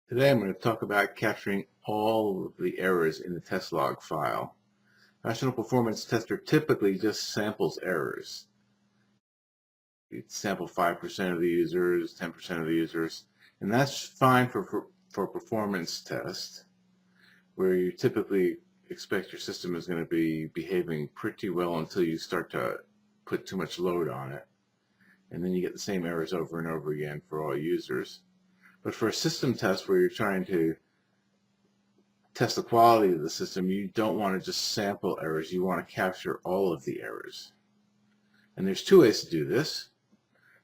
Today I'm going to talk about capturing all of the errors in the test log file. Rational Performance Tester typically just samples errors. You sample 5% of the users, 10% of the users, and that's fine for performance test, where you typically expect your system is going to be behaving pretty well until you start to put too much load on it. And then you get the same errors over and over again for all users. But for a system test where you're trying to test the quality of the system, you don't want to just sample errors. You want to capture all of the errors. And there's two ways to do this.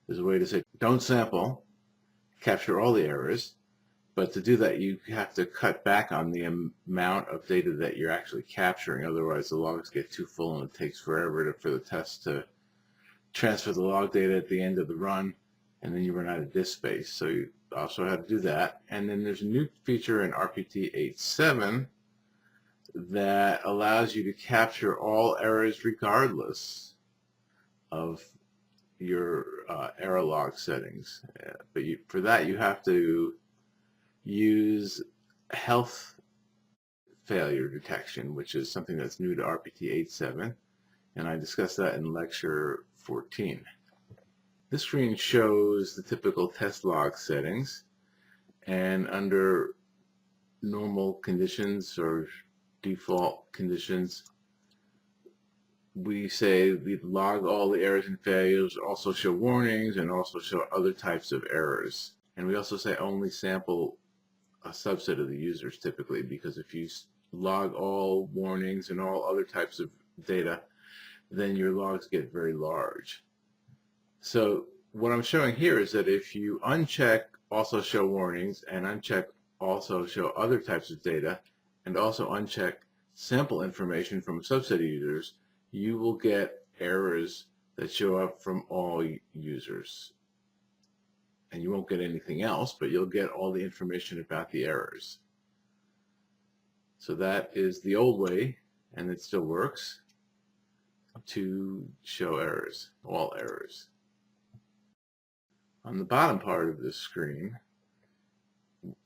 There's a way to say, don't sample, capture all the errors. But to do that, you have to cut back on the amount of data that you're actually capturing. Otherwise, the logs get too full and it takes forever for the test to transfer the log data at the end of the run, and then you run out of disk space. So you also have to do that. And then there's a new feature in RPT 8.7 that allows you to capture all errors regardless of your error log settings. But for that, you have to use health failure detection, which is something that's new to RPT 8.7, and I discussed that in lecture 14. This screen shows the typical test log settings, and under normal conditions or default conditions, we say we log all the errors and failures, also show warnings, and also show other types of errors. And we also say only sample a subset of the users typically, because if you log all warnings and all other types of data, then your logs get very large. So what I'm showing here is that if you uncheck also show warnings and uncheck also show other types of data and also uncheck sample information from a subset of users, you will get errors that show up from all users. And you won't get anything else, but you'll get all the information about the errors. So that is the old way, and it still works, to show errors, all errors. On the bottom part of this screen,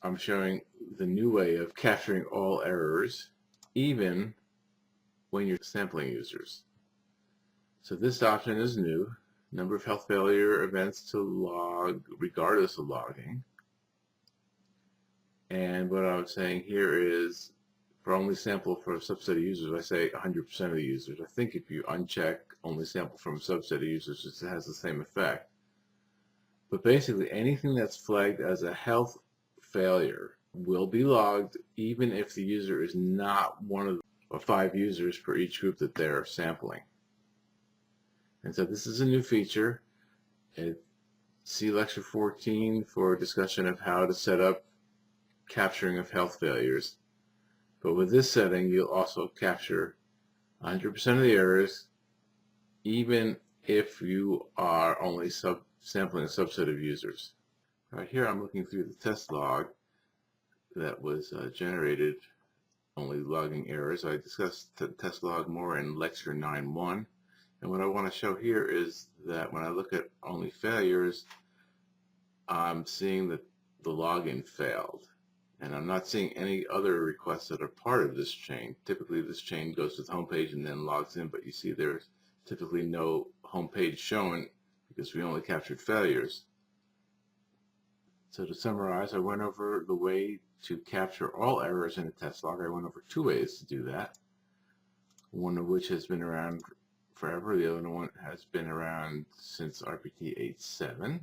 I'm showing the new way of capturing all errors, even when you're sampling users. So this option is new. Number of health failure events to log regardless of logging. And what I was saying here is, for only sample for a subset of users, I say 100% of the users. I think if you uncheck only sample from a subset of users, it has the same effect. But basically, anything that's flagged as a health failure will be logged even if the user is not one of the 5 users for each group that they're sampling. And so this is a new feature. See lecture 14 for a discussion of how to set up capturing of health failures. But with this setting, you'll also capture 100% of the errors, even if you are only sampling a subset of users. Right here, I'm looking through the test log that was generated, only logging errors. I discussed the test log more in lecture 9.1. And what I want to show here is that when I look at only failures, I'm seeing that the login failed. And I'm not seeing any other requests that are part of this chain. Typically, this chain goes to the home page and then logs in, but you see there's typically no home page shown because we only captured failures. So to summarize, I went over the way to capture all errors in a test log. I went over 2 ways to do that, one of which has been around forever. The other one has been around since RPT 8.7.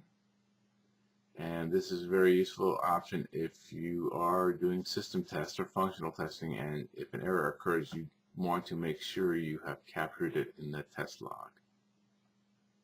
And this is a very useful option if you are doing system tests or functional testing, and if an error occurs, you want to make sure you have captured it in the test log.